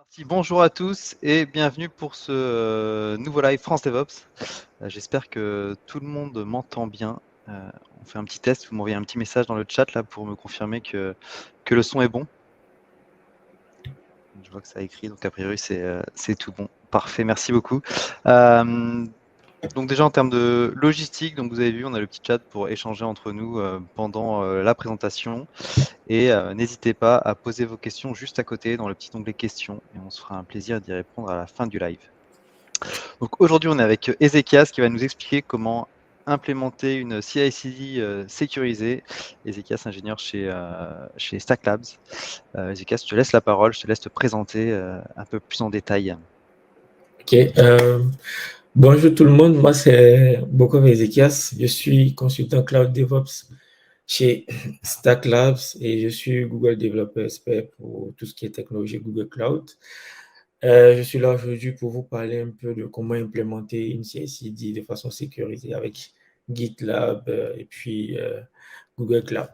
Parti. Bonjour à tous et bienvenue pour ce nouveau live France DevOps. J'espère que tout le monde m'entend bien. On fait un petit test, vous m'envoyez un petit message dans le chat là pour me confirmer que le son est bon. Je vois que ça a écrit, donc a priori c'est tout bon. Parfait, merci beaucoup. Donc déjà en termes de logistique, donc vous avez vu, on a le petit chat pour échanger entre nous pendant la présentation. Et n'hésitez pas à poser vos questions juste à côté dans le petit onglet questions et on se fera un plaisir d'y répondre à la fin du live. Donc aujourd'hui, on est avec Ezekias qui va nous expliquer comment implémenter une CI/CD sécurisée. Ezekias, ingénieur chez Stack Labs. Ezekias, je te laisse la parole, je te laisse te présenter un peu plus en détail. Ok, bonjour tout le monde, moi c'est Bokov Ezekias, je suis consultant Cloud DevOps chez Stack Labs et je suis Google Developer Expert pour tout ce qui est technologie Google Cloud. Je suis là aujourd'hui pour vous parler un peu de comment implémenter une CI/CD de façon sécurisée avec GitLab et puis Google Cloud.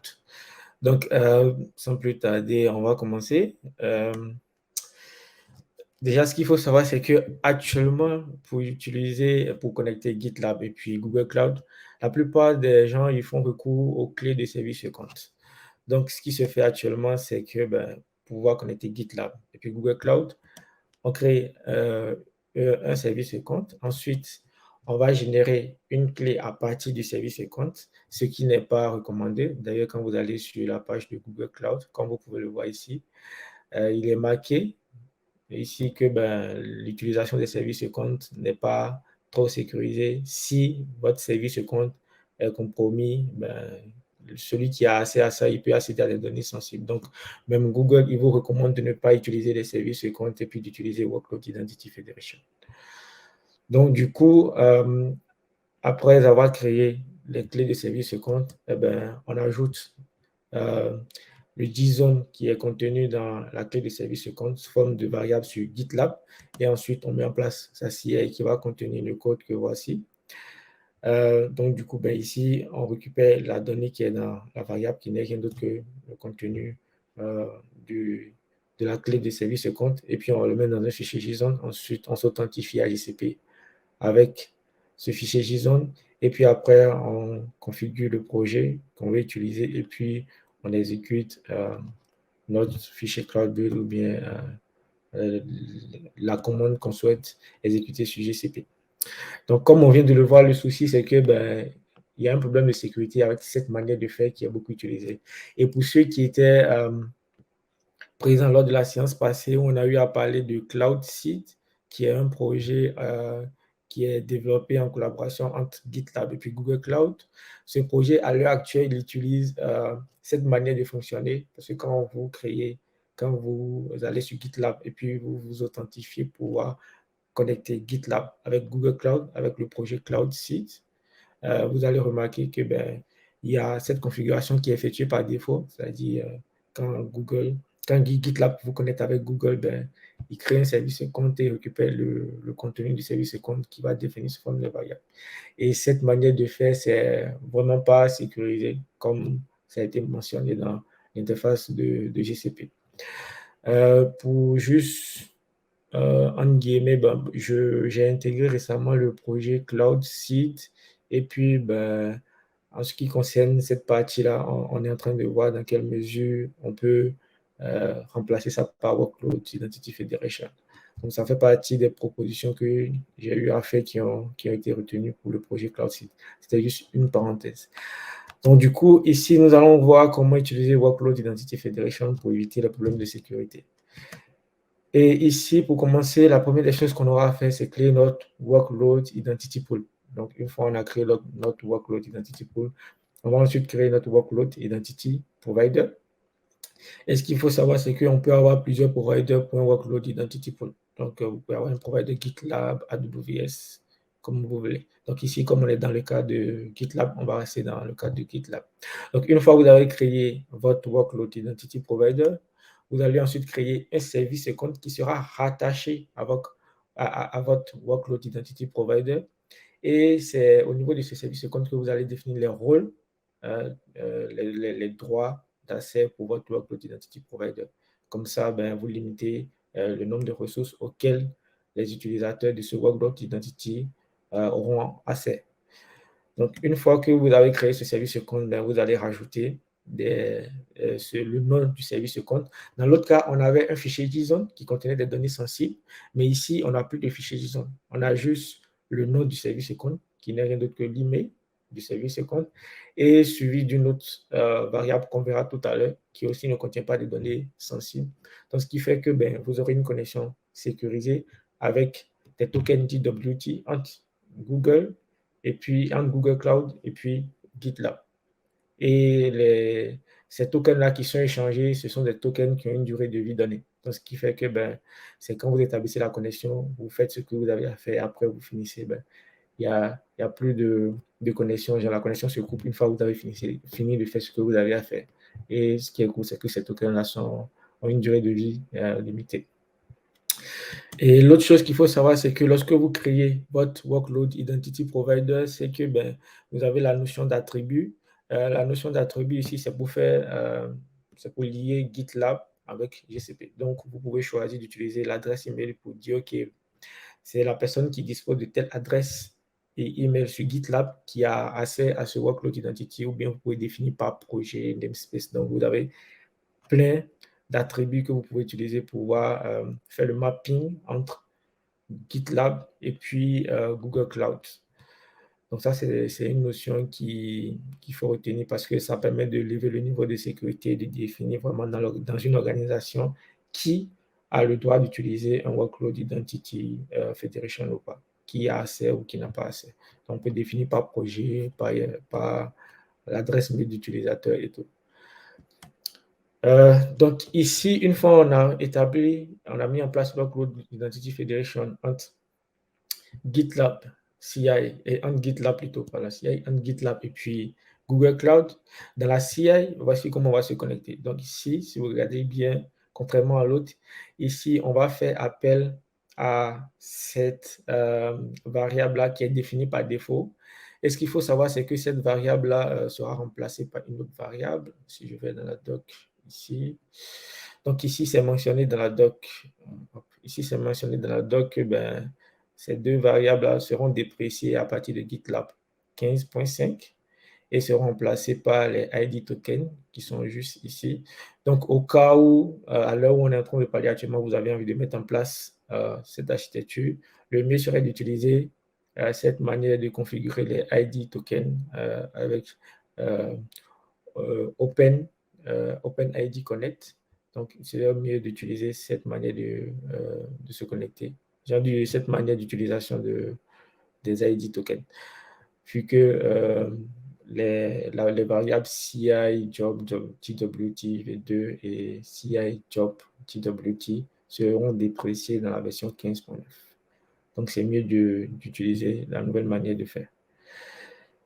Donc, sans plus tarder, on va commencer. Déjà, ce qu'il faut savoir, c'est que actuellement, pour connecter GitLab et puis Google Cloud, la plupart des gens, ils font recours aux clés de service compte. Donc, ce qui se fait actuellement, c'est que pour pouvoir connecter GitLab et puis Google Cloud, on crée un service compte. Ensuite, on va générer une clé à partir du service compte, ce qui n'est pas recommandé. D'ailleurs, quand vous allez sur la page de Google Cloud, comme vous pouvez le voir ici, il est marqué ici que l'utilisation des services compte n'est pas trop sécurisée. Si votre service compte est compromis, celui qui a accès à ça, il peut accéder à des données sensibles. Donc, même Google, il vous recommande de ne pas utiliser les services compte et puis d'utiliser Workload Identity Federation. Donc, du coup, après avoir créé les clés de service compte, on ajoute le JSON qui est contenu dans la clé de service compte sous forme de variable sur GitLab. Et ensuite, on met en place sa CI qui va contenir le code que voici. Donc, du coup, ici, on récupère la donnée qui est dans la variable qui n'est rien d'autre que le contenu de la clé de service compte. Et puis, on le met dans un fichier JSON. Ensuite, on s'authentifie à GCP avec ce fichier JSON. Et puis après, on configure le projet qu'on veut utiliser et puis on exécute notre fichier Cloud Build ou bien la commande qu'on souhaite exécuter sur GCP. Donc, comme on vient de le voir, le souci, c'est que il y a un problème de sécurité avec cette manière de faire qui est beaucoup utilisée. Et pour ceux qui étaient présents lors de la séance passée, on a eu à parler de CloudSeed, qui est un projet qui est développé en collaboration entre GitLab et puis Google Cloud. Ce projet, à l'heure actuelle, il utilise cette manière de fonctionner parce que quand vous allez sur GitLab et puis vous vous authentifiez pour pouvoir connecter GitLab avec Google Cloud, avec le projet CloudSeed, vous allez remarquer que il y a cette configuration qui est effectuée par défaut, c'est-à-dire quand GitLab vous connecte avec Google, il crée un service compte et récupère le contenu du service compte qui va définir sous forme de variable. Et cette manière de faire, c'est vraiment pas sécurisé, comme ça a été mentionné dans l'interface de GCP. Pour juste, en guillemets, j'ai intégré récemment le projet CloudSeed et puis, en ce qui concerne cette partie-là, on est en train de voir dans quelle mesure on peut remplacer ça par Workload Identity Federation. Donc, ça fait partie des propositions que j'ai eu à faire qui ont été retenues pour le projet CloudSeed. C'était juste une parenthèse. Donc, du coup, ici, nous allons voir comment utiliser Workload Identity Federation pour éviter les problèmes de sécurité. Et ici, pour commencer, la première des choses qu'on aura à faire, c'est créer notre Workload Identity Pool. Donc, une fois on a créé notre Workload Identity Pool, on va ensuite créer notre Workload Identity Provider. Et ce qu'il faut savoir, c'est qu'on peut avoir plusieurs providers pour un Workload Identity Pool. Donc, vous pouvez avoir un provider GitLab, AWS, comme vous voulez. Donc, ici, comme on est dans le cas de GitLab, on va rester dans le cas de GitLab. Donc, une fois que vous avez créé votre Workload Identity Provider, vous allez ensuite créer un service compte qui sera rattaché à votre Workload Identity Provider. Et c'est au niveau de ce service compte que vous allez définir les rôles, les droits d'accès pour votre Workload Identity Provider. Comme ça, vous limitez le nombre de ressources auxquelles les utilisateurs de ce Workload Identity auront accès. Donc, une fois que vous avez créé ce service compte, ben, vous allez rajouter le nom du service compte. Dans l'autre cas, on avait un fichier JSON qui contenait des données sensibles, mais ici, on n'a plus de fichier JSON. On a juste le nom du service compte, qui n'est rien d'autre que l'email du service compte, et suivi d'une autre variable qu'on verra tout à l'heure, qui aussi ne contient pas de données sensibles. Donc, ce qui fait que ben, vous aurez une connexion sécurisée avec des tokens JWT entre Google et puis entre Google Cloud et puis GitLab. Et ces tokens-là qui sont échangés, ce sont des tokens qui ont une durée de vie donnée. Donc, ce qui fait que ben, c'est quand vous établissez la connexion, vous faites ce que vous avez à faire, après vous finissez, ben, il y a plus de connexion. Genre, la connexion se coupe une fois que vous avez fini de faire ce que vous avez à faire. Et ce qui est cool, c'est que ces tokens-là ont une durée de vie limitée. Et l'autre chose qu'il faut savoir, c'est que lorsque vous créez votre Workload Identity Provider, c'est que ben, vous avez la notion d'attribut. La notion d'attribut ici, c'est c'est pour lier GitLab avec GCP. Donc, vous pouvez choisir d'utiliser l'adresse email pour dire, OK, c'est la personne qui dispose de telle adresse et email sur GitLab qui a accès à ce Workload Identity, ou bien vous pouvez définir par projet, namespace. Donc, vous avez plein d'attributs que vous pouvez utiliser pour pouvoir faire le mapping entre GitLab et puis Google Cloud. Donc ça, c'est une notion qu'il faut retenir parce que ça permet de lever le niveau de sécurité et de définir vraiment dans une organisation qui a le droit d'utiliser un Workload Identity Federation ou pas, qui a accès ou qui n'a pas accès. Donc on peut définir par projet, par l'adresse mail d'utilisateur et tout. Donc ici, une fois on a mis en place Workload Identity Federation entre GitLab CI et entre GitLab plutôt, pas la CI, entre GitLab et puis Google Cloud. Dans la CI, voici comment on va se connecter. Donc ici, si vous regardez bien, contrairement à l'autre, ici, on va faire appel à cette variable-là qui est définie par défaut. Et ce qu'il faut savoir, c'est que cette variable-là sera remplacée par une autre variable. Si je vais dans la doc ici. Donc ici, c'est mentionné dans la doc. Ici, c'est mentionné dans la doc que ben, ces deux variables seront dépréciées à partir de GitLab 15.5 et seront remplacées par les ID tokens qui sont juste ici. Donc, au cas où, à l'heure où on est en train de parler actuellement, vous avez envie de mettre en place cette architecture, le mieux serait d'utiliser cette manière de configurer les ID tokens avec OpenID Connect. Donc, c'est mieux d'utiliser cette manière de se connecter. J'ai cette manière d'utilisation des ID tokens. Vu que les variables CI, job, TWT, V2 et CI, job, TWT seront dépréciées dans la version 15.9. Donc, c'est mieux d'utiliser la nouvelle manière de faire.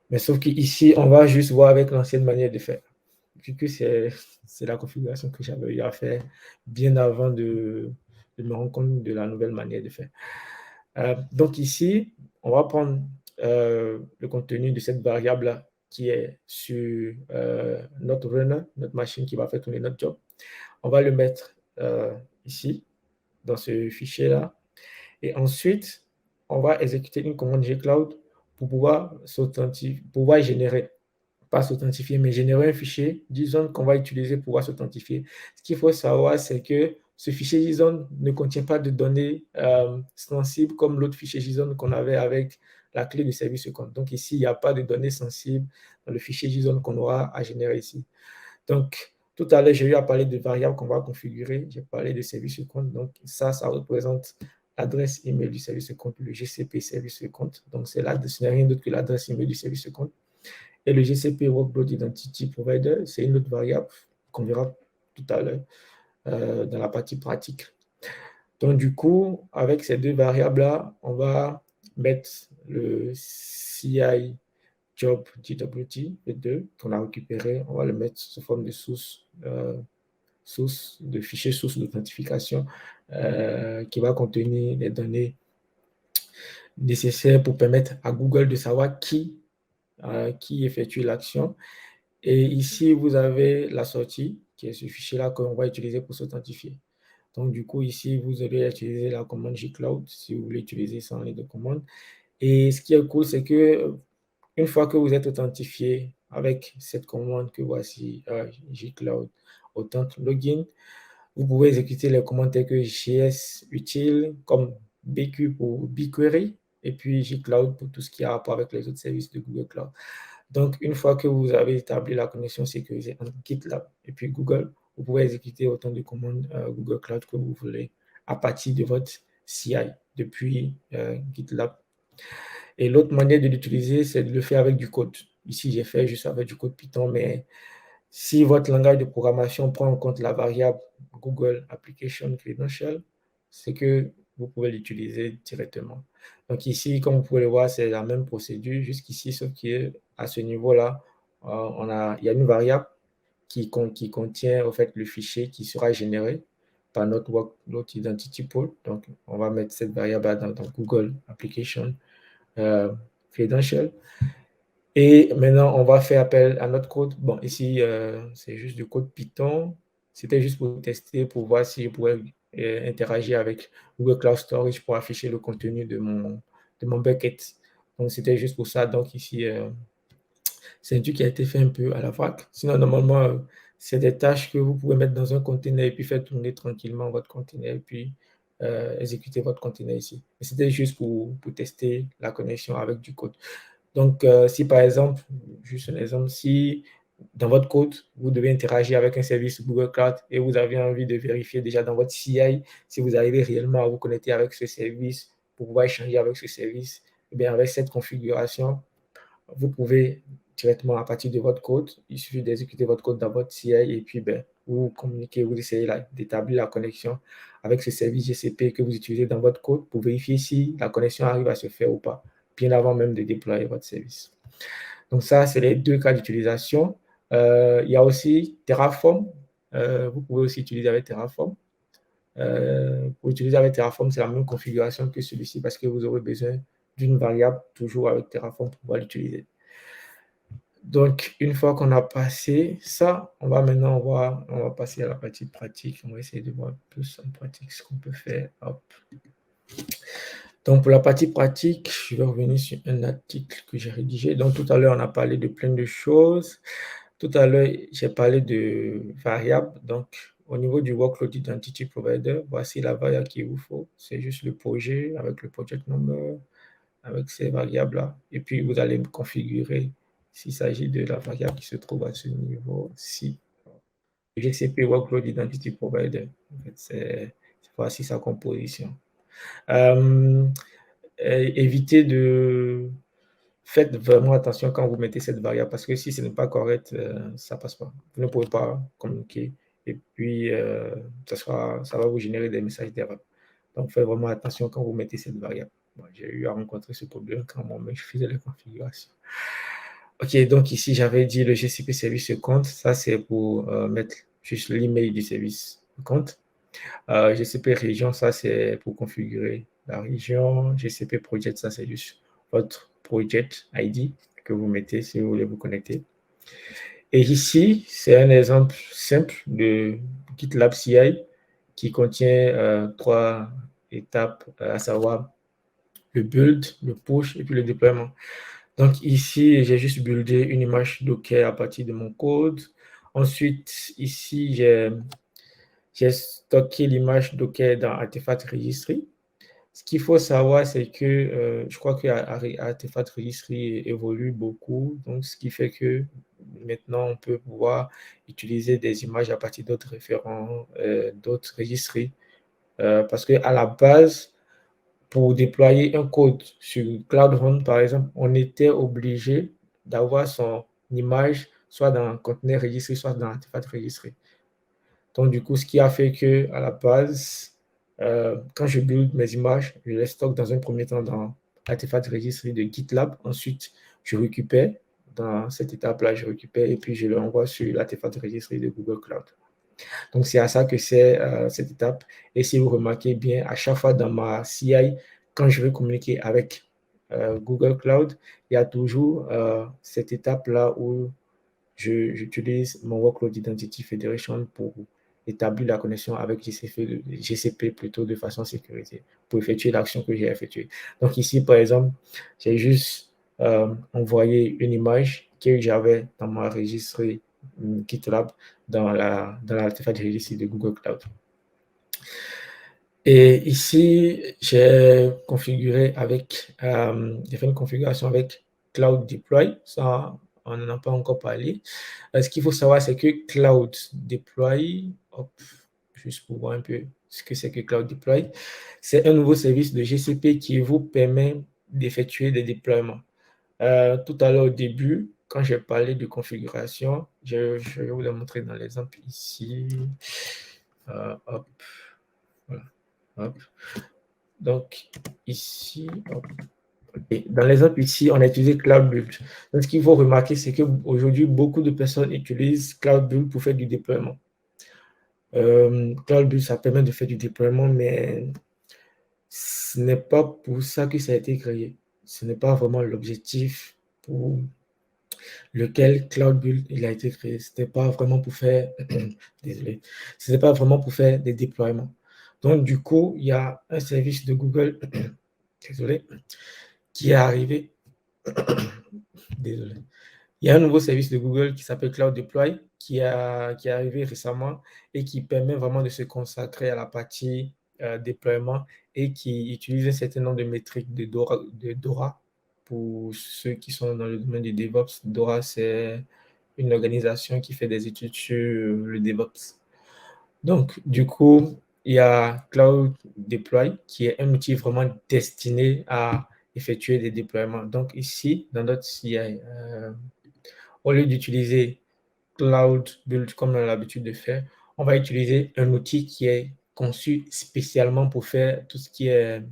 Mais sauf qu'ici, on va juste voir avec l'ancienne manière de faire. Vu que c'est la configuration que j'avais eu à faire bien avant de me rendre compte de la nouvelle manière de faire. Donc ici, on va prendre le contenu de cette variable qui est sur notre runner, notre machine qui va faire tourner notre job. On va le mettre ici, dans ce fichier-là. Et ensuite, on va exécuter une commande gcloud pour pouvoir générer, pas s'authentifier, mais générer un fichier JSON qu'on va utiliser pour pouvoir s'authentifier. Ce qu'il faut savoir, c'est que ce fichier JSON ne contient pas de données sensibles comme l'autre fichier JSON qu'on avait avec la clé de service compte. Donc ici, il n'y a pas de données sensibles dans le fichier JSON qu'on aura à générer ici. Donc, tout à l'heure, j'ai eu à parler de variables qu'on va configurer. J'ai parlé de service compte. Donc, ça représente l'adresse email du service compte, le GCP service compte. Donc, ce n'est rien d'autre que l'adresse email du service compte. Et le GCP Workload Identity Provider, c'est une autre variable qu'on verra tout à l'heure dans la partie pratique. Donc, du coup, avec ces deux variables-là, on va mettre le CI job JWT, V2, qu'on a récupéré, on va le mettre sous forme de source de fichier source d'authentification qui va contenir les données nécessaires pour permettre à Google de savoir qui effectue l'action. Et ici, vous avez la sortie, qui est ce fichier-là qu'on va utiliser pour s'authentifier. Donc, du coup, ici, vous allez utiliser la commande Gcloud si vous voulez utiliser sans les deux commandes. Et ce qui est cool, c'est que une fois que vous êtes authentifié avec cette commande que voici, Gcloud Authent Login, vous pouvez exécuter les commandes telles que JS utile, comme BQ pour BigQuery, et puis Gcloud pour tout ce qui a rapport avec les autres services de Google Cloud. Donc, une fois que vous avez établi la connexion sécurisée entre GitLab et puis Google, vous pouvez exécuter autant de commandes Google Cloud que vous voulez à partir de votre CI depuis GitLab. Et l'autre manière de l'utiliser, c'est de le faire avec du code. Ici, j'ai fait juste avec du code Python, mais si votre langage de programmation prend en compte la variable Google Application Credential, c'est que vous pouvez l'utiliser directement. Donc ici, comme vous pouvez le voir, c'est la même procédure jusqu'ici, sauf qu'à ce niveau-là, il y a une variable qui contient en fait le fichier qui sera généré par notre identity pool. Donc, on va mettre cette variable dans Google Application Credential. Et maintenant, on va faire appel à notre code. Bon, ici, c'est juste du code Python. C'était juste pour tester, pour voir si je pouvais interagir avec Google Cloud Storage pour afficher le contenu de mon bucket. Donc, c'était juste pour ça. Donc, ici, c'est un truc qui a été fait un peu à la vrac. Sinon, normalement, c'est des tâches que vous pouvez mettre dans un container et puis faire tourner tranquillement votre container et puis exécuter votre container ici. Mais c'était juste pour tester la connexion avec du code. Donc, si par exemple, juste un exemple, si dans votre code, vous devez interagir avec un service Google Cloud et vous avez envie de vérifier déjà dans votre CI si vous arrivez réellement à vous connecter avec ce service pour pouvoir échanger avec ce service, eh bien, avec cette configuration, vous pouvez directement à partir de votre code, il suffit d'exécuter votre code dans votre CI et puis ben, vous communiquez, vous essayez d'établir la connexion avec ce service GCP que vous utilisez dans votre code pour vérifier si la connexion arrive à se faire ou pas, bien avant même de déployer votre service. Donc ça, c'est les deux cas d'utilisation. Il y a aussi Terraform. Vous pouvez aussi utiliser avec Terraform. Pour utiliser avec Terraform, c'est la même configuration que celui-ci parce que vous aurez besoin d'une variable toujours avec Terraform pour pouvoir l'utiliser. Donc, une fois qu'on a passé ça, on va passer à la partie pratique. On va essayer de voir plus en pratique ce qu'on peut faire. Hop. Donc, pour la partie pratique, je vais revenir sur un article que j'ai rédigé. Donc, tout à l'heure, on a parlé de plein de choses. Tout à l'heure, j'ai parlé de variables. Donc, au niveau du Workload Identity Provider, voici la variable qu'il vous faut. C'est juste le projet avec le project number, avec ces variables-là. Et puis, vous allez configurer s'il s'agit de la variable qui se trouve à ce niveau-ci. GCP Workload Identity Provider. En fait, voici sa composition. Évitez de... Faites vraiment attention quand vous mettez cette variable parce que si ce n'est pas correct, ça ne passe pas. Vous ne pouvez pas communiquer et puis ça va vous générer des messages d'erreur. Donc, faites vraiment attention quand vous mettez cette variable. Bon, j'ai eu à rencontrer ce problème quand moi-même je faisais les configurations. Ok, donc ici, j'avais dit le GCP service compte. Ça, c'est pour mettre juste l'email du service compte. GCP région, ça, c'est pour configurer la région. GCP project, ça, c'est juste votre project ID que vous mettez si vous voulez vous connecter. Et ici, c'est un exemple simple de GitLab CI qui contient 3 étapes, à savoir le build, le push et puis le déploiement. Donc ici, j'ai juste buildé une image Docker à partir de mon code. Ensuite, ici, j'ai stocké l'image Docker dans Artefact Registry. Ce qu'il faut savoir, c'est que je crois que Artefact Registry évolue beaucoup. Donc, ce qui fait que maintenant, on peut pouvoir utiliser des images à partir d'autres référents, d'autres registries. Parce qu'à la base, pour déployer un code sur Cloud Run, par exemple, on était obligé d'avoir son image soit dans un conteneur Registry, soit dans Artefact Registry. Donc, du coup, ce qui a fait que à la base, quand je build mes images, je les stocke dans un premier temps dans Artefact Registry de GitLab. Ensuite, je récupère dans cette étape-là, je récupère et puis je l'envoie sur l'Artefact Registry de Google Cloud. Donc, c'est à ça que c'est cette étape. Et si vous remarquez bien, à chaque fois dans ma CI, quand je veux communiquer avec Google Cloud, il y a toujours cette étape-là où j'utilise mon Workload Identity Federation pour établir la connexion avec GCP plutôt de façon sécurisée pour effectuer l'action que j'ai effectuée. Donc ici, par exemple, j'ai juste envoyé une image que j'avais dans mon registre GitLab dans l'artefact de registre de Google Cloud. Et ici, j'ai configuré j'ai fait une configuration avec Cloud Deploy. Ça, on n'en a pas encore parlé. Ce qu'il faut savoir, c'est que Cloud Deploy, juste pour voir un peu ce que c'est que Cloud Deploy, c'est un nouveau service de GCP qui vous permet d'effectuer des déploiements. Tout à l'heure, au début, quand j'ai parlé de configuration, je vais vous le montrer dans l'exemple ici. Hop, voilà. Hop. Donc, ici, hop. Et dans l'exemple ici, on a utilisé Cloud Build. Donc, ce qu'il faut remarquer, c'est qu'aujourd'hui, beaucoup de personnes utilisent Cloud Build pour faire du déploiement. Cloud Build, ça permet de faire du déploiement, mais ce n'est pas pour ça que ça a été créé. Ce n'est pas vraiment l'objectif pour lequel Cloud Build il a été créé. C'était pas vraiment pour faire, désolé, c'était pas vraiment pour faire des déploiements. Donc, du coup, il y a un service de Google, désolé, qui est arrivé. Désolé. Il y a un nouveau service de Google qui s'appelle Cloud Deploy qui est arrivé récemment et qui permet vraiment de se consacrer à la partie déploiement et qui utilise un certain nombre de métriques de Dora. Pour ceux qui sont dans le domaine du DevOps, Dora, c'est une organisation qui fait des études sur le DevOps. Donc, du coup, il y a Cloud Deploy qui est un outil vraiment destiné à effectuer des déploiements. Donc, ici, dans notre CI, au lieu d'utiliser Cloud Build comme on a l'habitude de faire, on va utiliser un outil qui est conçu spécialement pour faire tout ce qui est,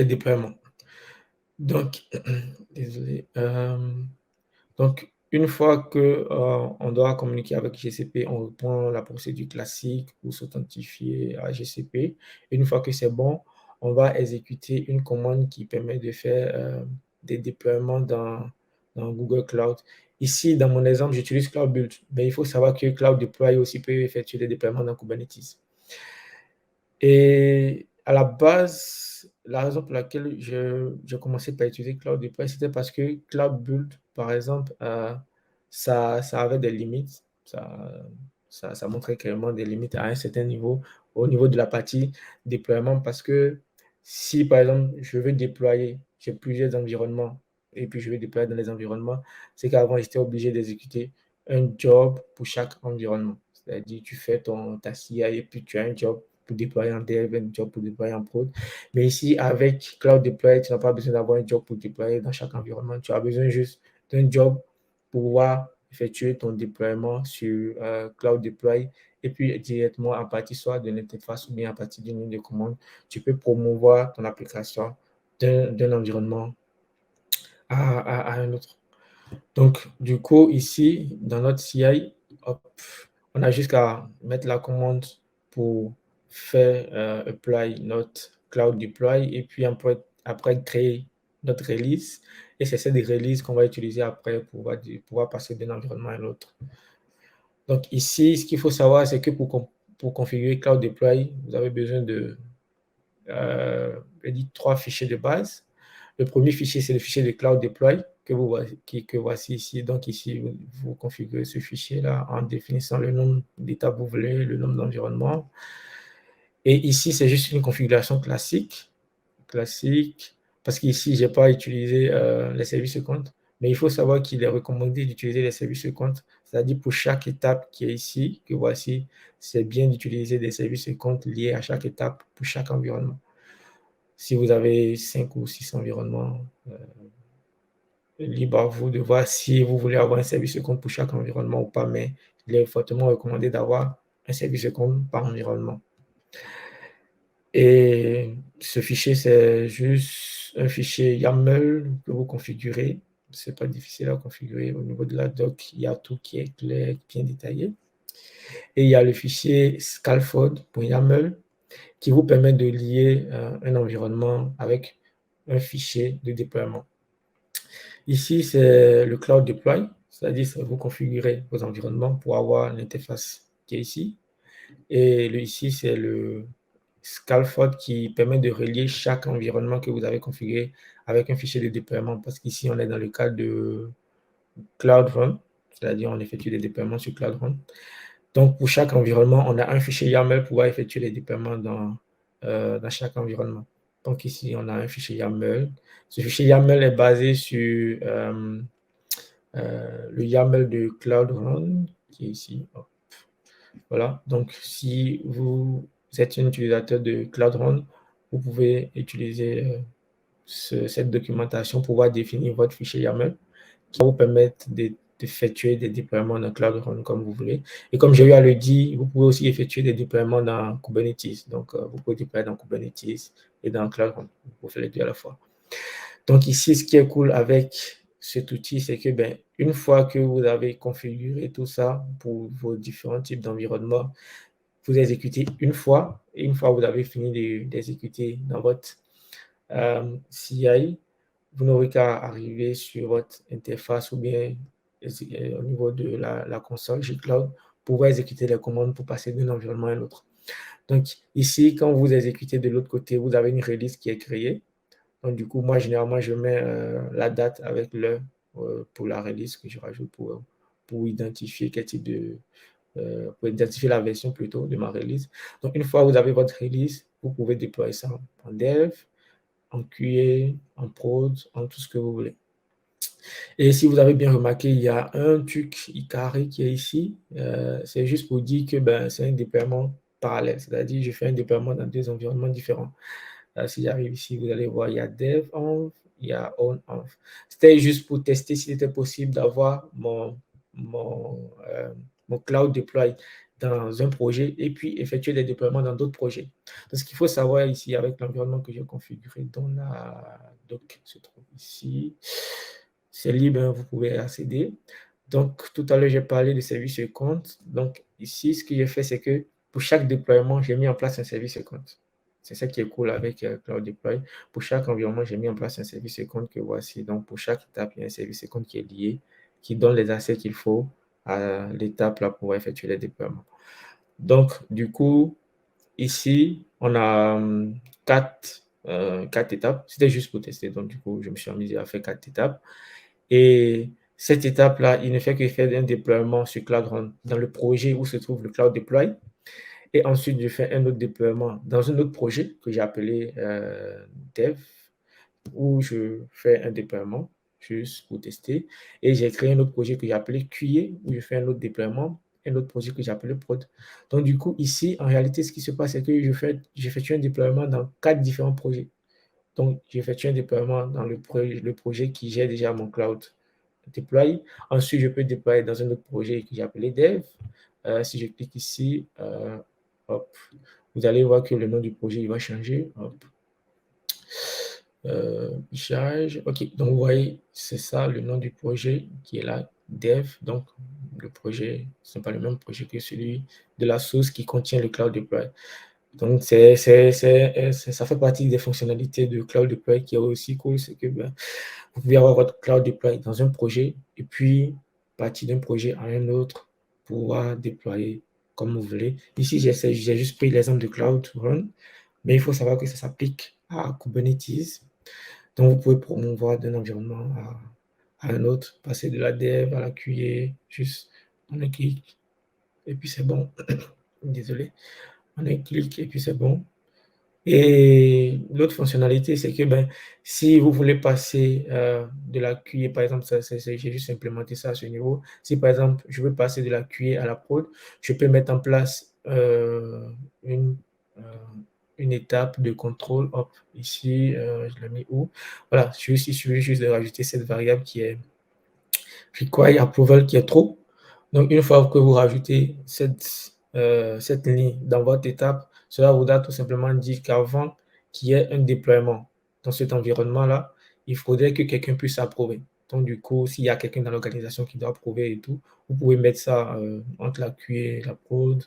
déploiement. Donc, désolé. Donc, une fois que on doit communiquer avec GCP, on reprend la procédure classique pour s'authentifier à GCP. Une fois que c'est bon, on va exécuter une commande qui permet de faire des déploiements dans Google Cloud. Ici, dans mon exemple, j'utilise Cloud Build, mais il faut savoir que Cloud Deploy aussi peut effectuer des déploiements dans Kubernetes. Et à la base, la raison pour laquelle je commençais par utiliser Cloud Deploy, c'était parce que Cloud Build, par exemple, ça avait des limites. Ça montrait clairement des limites à un certain niveau, au niveau de la partie déploiement, parce que si, par exemple, je veux déployer, j'ai plusieurs environnements, et puis je vais déployer dans les environnements, c'est qu'avant, j'étais obligé d'exécuter un job pour chaque environnement. C'est-à-dire, tu fais ta CI et puis tu as un job pour déployer en dev, un job pour déployer en prod. Mais ici, avec Cloud Deploy, tu n'as pas besoin d'avoir un job pour déployer dans chaque environnement. Tu as besoin juste d'un job pour pouvoir effectuer ton déploiement sur Cloud Deploy et puis directement à partir soit de l'interface ou bien à partir d'une ligne de commande, tu peux promouvoir ton application d'un environnement à un autre. Donc, du coup, ici, dans notre CI, hop, on a juste qu'à mettre la commande pour faire apply notre Cloud Deploy et puis après créer notre release. Et c'est cette release qu'on va utiliser après pour pouvoir passer d'un environnement à l'autre. Donc ici, ce qu'il faut savoir, c'est que pour configurer Cloud Deploy, vous avez besoin de 3 fichiers de base. Le premier fichier, c'est le fichier de Cloud Deploy que voici ici. Donc ici, vous configurez ce fichier-là en définissant le nombre d'étapes que vous voulez, le nombre d'environnements. Et ici, c'est juste une configuration classique, parce qu'ici, je n'ai pas utilisé les services compte, mais il faut savoir qu'il est recommandé d'utiliser les services compte, c'est-à-dire pour chaque étape qui est ici, que voici, c'est bien d'utiliser des services compte liés à chaque étape pour chaque environnement. Si vous avez 5 ou 6 environnements, libre à vous de voir si vous voulez avoir un service compte pour chaque environnement ou pas, mais il est fortement recommandé d'avoir un service compte par environnement. Et ce fichier, c'est juste un fichier YAML que vous configurez. Ce n'est pas difficile à configurer. Au niveau de la doc, il y a tout qui est clair, bien détaillé. Et il y a le fichier scaffold.yaml qui vous permet de lier un environnement avec un fichier de déploiement. Ici, c'est le Cloud Deploy, c'est-à-dire que vous configurez vos environnements pour avoir l'interface qui est ici. Et ici, c'est le scaffold qui permet de relier chaque environnement que vous avez configuré avec un fichier de déploiement. Parce qu'ici, on est dans le cadre de Cloud Run, c'est-à-dire on effectue des déploiements sur Cloud Run. Donc, pour chaque environnement, on a un fichier YAML pour pouvoir effectuer les déploiements dans chaque environnement. Donc, ici, on a un fichier YAML. Ce fichier YAML est basé sur le YAML de Cloud Run, qui est ici. Voilà. Donc, si vous êtes un utilisateur de Cloud Run, vous pouvez utiliser cette documentation pour pouvoir définir votre fichier YAML qui va vous permettre d'effectuer des déploiements dans Cloud Run comme vous voulez. Et comme j'ai eu à le dire, vous pouvez aussi effectuer des déploiements dans Kubernetes. Donc, vous pouvez déployer dans Kubernetes et dans Cloud Run. Vous pouvez faire les deux à la fois. Donc, ici, ce qui est cool avec cet outil, c'est que une fois que vous avez configuré tout ça pour vos différents types d'environnements, vous exécutez une fois, et une fois que vous avez fini d'exécuter dans votre CI, vous n'aurez qu'à arriver sur votre interface ou bien au niveau de la console G-Cloud pour pouvoir exécuter les commandes pour passer d'un environnement à un autre. Donc ici, quand vous exécutez de l'autre côté, vous avez une release qui est créée. Donc du coup, moi, généralement, je mets la date avec l'heure pour la release que je rajoute pour identifier quel type pour identifier la version plutôt de ma release. Donc une fois que vous avez votre release, vous pouvez déployer ça en dev, en QA, en prod, en tout ce que vous voulez. Et si vous avez bien remarqué, il y a un truc carré qui est ici. C'est juste pour dire que c'est un déploiement parallèle. C'est-à-dire, je fais un déploiement dans deux environnements différents. Si j'arrive ici, vous allez voir, il y a dev on, il y a on off. C'était juste pour tester s'il était possible d'avoir mon cloud deploy dans un projet et puis effectuer des déploiements dans d'autres projets. Donc, ce qu'il faut savoir ici avec l'environnement que j'ai configuré dans la doc se trouve ici, c'est libre, vous pouvez accéder. Donc, tout à l'heure, j'ai parlé de service sur compte. Donc, ici, ce que j'ai fait, c'est que pour chaque déploiement, j'ai mis en place un service sur compte. C'est ça qui est cool avec Cloud Deploy. Pour chaque environnement, j'ai mis en place un service sur compte que voici. Donc, pour chaque étape, il y a un service sur compte qui est lié, qui donne les accès qu'il faut à l'étape là pour effectuer les déploiements. Donc, du coup, ici, on a quatre étapes. C'était juste pour tester. Donc, du coup, je me suis amusé à faire 4 étapes. Et cette étape-là, il ne fait que faire un déploiement sur Cloud Run dans le projet où se trouve le Cloud Deploy. Et ensuite, je fais un autre déploiement dans un autre projet que j'ai appelé Dev, où je fais un déploiement juste pour tester. Et j'ai créé un autre projet que j'ai appelé QA, où je fais un autre déploiement, un autre projet que j'ai appelé Prod. Donc, du coup, ici, en réalité, ce qui se passe, c'est que j'effectue un déploiement dans 4 différents projets. Donc, j'effectue un déploiement dans le projet qui gère déjà mon cloud deploy. Ensuite, je peux déployer dans un autre projet que j'ai appelé Dev. Si je clique ici, hop, vous allez voir que le nom du projet il va changer. Hop. Charge. OK, donc vous voyez, c'est ça le nom du projet qui est là, Dev. Donc, le projet, ce n'est pas le même projet que celui de la source qui contient le Cloud Deploy. Donc, ça fait partie des fonctionnalités de Cloud Deploy qui est aussi cool, c'est que vous pouvez avoir votre Cloud Deploy dans un projet et puis partir d'un projet à un autre pour pouvoir déployer comme vous voulez. Ici, j'ai juste pris l'exemple de Cloud Run, mais il faut savoir que ça s'applique à Kubernetes. Donc, vous pouvez promouvoir d'un environnement à un autre, passer de la dev à la QA, juste on un clic et puis c'est bon. Désolé. On un clic et puis c'est bon. Et l'autre fonctionnalité, c'est que si vous voulez passer de la QA, par exemple, j'ai juste implémenté ça à ce niveau. Si par exemple, je veux passer de la QA à la prod, je peux mettre en place une étape de contrôle. Hop, ici, je l'ai mis où? Voilà, je suis juste de rajouter cette variable qui est require approval qui est trop. Donc, une fois que vous rajoutez cette ligne dans votre étape, cela voudra tout simplement dire qu'avant qu'il y ait un déploiement dans cet environnement-là, il faudrait que quelqu'un puisse approuver. Donc, du coup, s'il y a quelqu'un dans l'organisation qui doit approuver et tout, vous pouvez mettre ça entre la QA, la prod,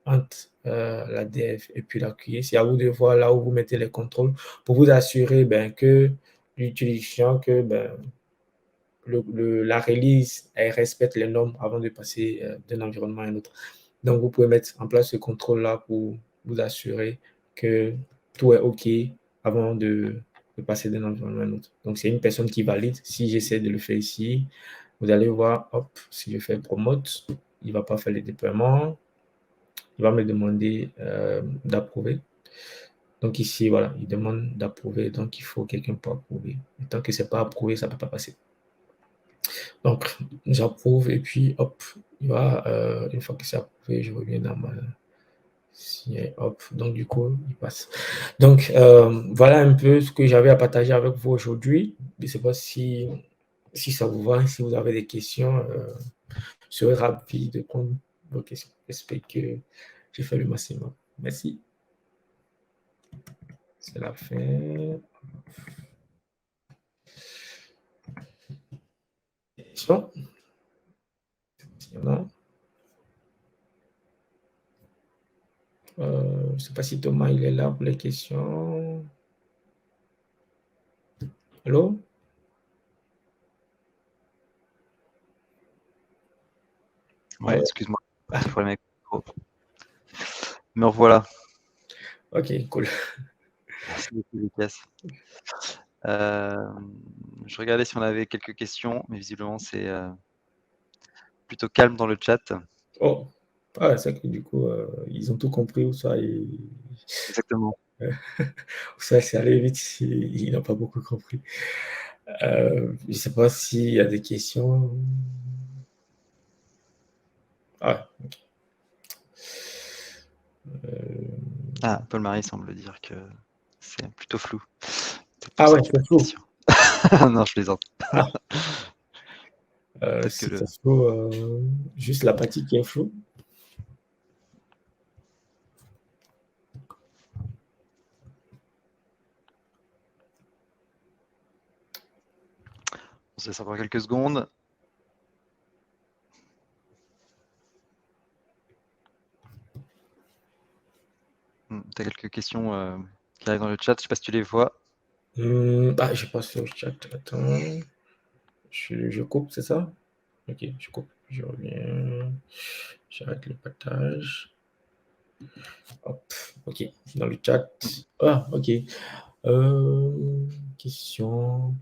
entre la dev et puis la QA. C'est à vous de voir là où vous mettez les contrôles pour vous assurer que l'utilisation, que la release, elle respecte les normes avant de passer d'un environnement à un autre. Donc, vous pouvez mettre en place ce contrôle-là pour vous assurer que tout est OK avant de passer d'un environnement à un autre. Donc, c'est une personne qui valide. Si j'essaie de le faire ici, vous allez voir, hop, si je fais promote, il ne va pas faire les déploiements. Il va me demander d'approuver. Donc ici, voilà, il demande d'approuver. Donc, il faut quelqu'un pour approuver. Et tant que ce n'est pas approuvé, ça ne peut pas passer. Donc, j'approuve et puis, hop, il va, une fois que c'est approuvé, je reviens dans ma... Hop, donc du coup, il passe. Donc, voilà un peu ce que j'avais à partager avec vous aujourd'hui. Je ne sais pas si ça vous va, si vous avez des questions, je serai ravi de prendre vos questions. J'espère que j'ai fait le maximum. Merci. C'est la fin. Question? Non? Je ne sais pas si Thomas il est là pour les questions. Allô? Ouais, excuse-moi, petit problème avec le micro. Me revoilà. Ok, cool. Merci beaucoup, Lucas. Je regardais si on avait quelques questions, mais visiblement c'est plutôt calme dans le chat. Oh, ah, c'est que du coup, ils ont tout compris ou ça, Exactement. ça c'est allé vite, ils n'ont pas beaucoup compris. Je ne sais pas s'il y a des questions. Ah, ok. Paul-Marie semble dire que c'est plutôt flou. Ah ouais, c'est flou. Non, je plaisante. Ah. Peut-être Si que ça se trouve, juste la partie qui est floue. on se laisse encore quelques secondes. Tu as quelques questions qui arrivent dans le chat, je ne sais pas si tu les vois. Je passe au chat. Attends. Je coupe, c'est ça? Ok, je coupe. Je reviens. J'arrête le partage. Hop, ok. Dans le chat. Ah, ok. Question.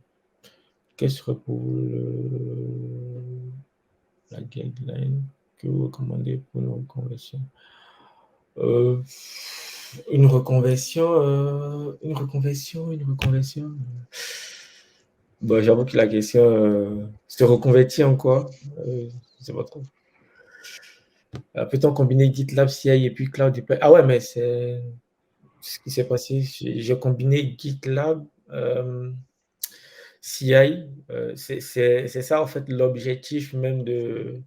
Quelle serait pour la guideline que vous recommandez pour une reconversion? Une reconversion. Bon, j'avoue que la question, se reconvertir en quoi? Je ne sais pas trop. Peut-on combiner GitLab CI et puis Cloud Deploy? Ah ouais, mais c'est ce qui s'est passé. J'ai combiné GitLab CI. C'est ça, en fait, l'objectif même de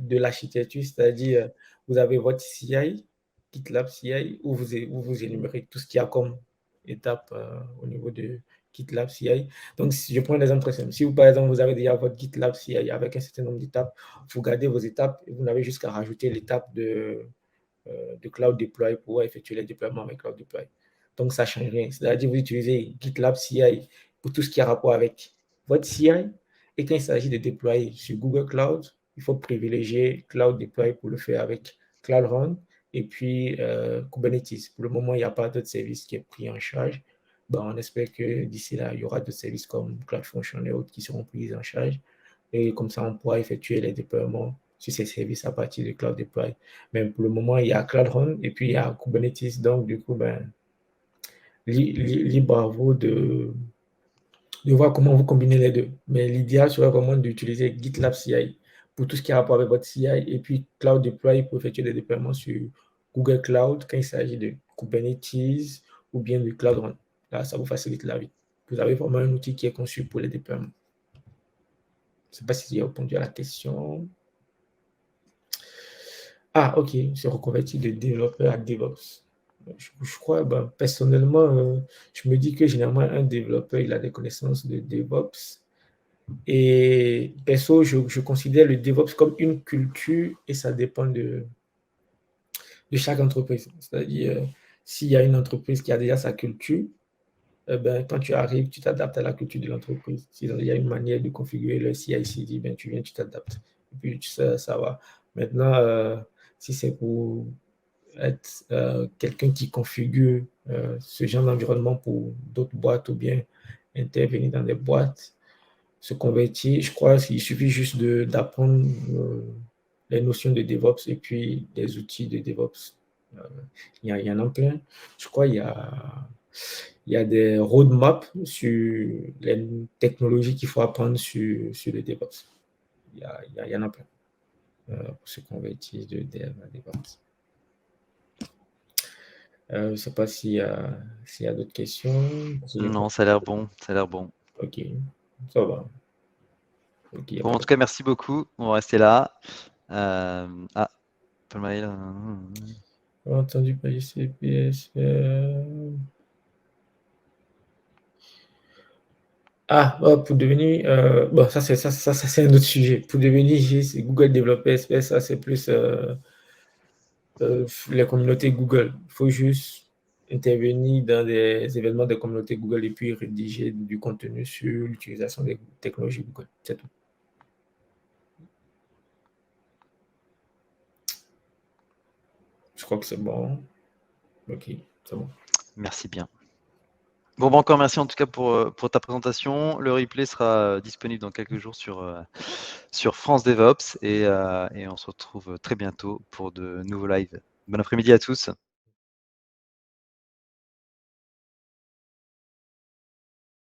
l'architecture, c'est-à-dire vous avez votre CI, GitLab CI, où vous énumérez tout ce qu'il y a comme étape au niveau de GitLab CI. Donc, si je prends un exemple très simple, si vous, par exemple, vous avez déjà votre GitLab CI avec un certain nombre d'étapes, vous gardez vos étapes et vous n'avez juste qu'à rajouter l'étape de Cloud Deploy pour effectuer les déploiements avec Cloud Deploy. Donc, ça ne change rien. C'est-à-dire, vous utilisez GitLab CI pour tout ce qui a rapport avec votre CI. Et quand il s'agit de déployer sur Google Cloud, il faut privilégier Cloud Deploy pour le faire avec Cloud Run et puis Kubernetes. Pour le moment, il n'y a pas d'autres services qui est pris en charge. On espère que d'ici là, il y aura d'autres services comme CloudFunction et autres qui seront pris en charge. Et comme ça, on pourra effectuer les déploiements sur ces services à partir de Cloud Deploy. Mais pour le moment, il y a Cloud Run et puis il y a Kubernetes. Donc, du coup, libre à vous de voir comment vous combinez les deux. Mais l'idéal serait vraiment d'utiliser GitLab CI pour tout ce qui a rapport avec votre CI et puis Cloud Deploy pour effectuer des déploiements sur Google Cloud quand il s'agit de Kubernetes ou bien de Cloud Run. Là, ça vous facilite la vie. Vous avez vraiment un outil qui est conçu pour les déploiements. Je ne sais pas si j'ai répondu à la question. Ah, ok, c'est reconverti de développeur à DevOps. Je crois, personnellement, je me dis que généralement, un développeur, il a des connaissances de DevOps. Et perso, je considère le DevOps comme une culture et ça dépend de chaque entreprise. C'est-à-dire, s'il y a une entreprise qui a déjà sa culture, quand tu arrives, tu t'adaptes à la culture de l'entreprise. S'il y a une manière de configurer le CI/CD, tu viens, tu t'adaptes. Et puis, ça va. Maintenant, si c'est pour être quelqu'un qui configure ce genre d'environnement pour d'autres boîtes ou bien intervenir dans des boîtes, se convertir, je crois qu'il suffit juste d'apprendre les notions de DevOps et puis des outils de DevOps. Il y en a plein. Je crois il y a des roadmaps sur les technologies qu'il faut apprendre sur le DevOps. Il y en a plein pour se convertir de Dev à DevOps. Je ne sais pas s'il y a d'autres questions. Non, ça a l'air bon, ça a l'air bon. Ok, ça va. Okay, bon, en tout cas, merci beaucoup. On va rester là. Paul Mail. Entendu par CPS. Pour devenir, bon, ça c'est un autre sujet. Pour devenir Google Developer SPS, ça c'est plus les communautés Google. Il faut juste intervenir dans des événements des communautés Google et puis rédiger du contenu sur l'utilisation des technologies Google. C'est tout. Je crois que c'est bon. Ok, c'est bon. Merci bien. Bon, encore merci en tout cas pour ta présentation. Le replay sera disponible dans quelques jours sur France DevOps et on se retrouve très bientôt pour de nouveaux lives. Bon après-midi à tous.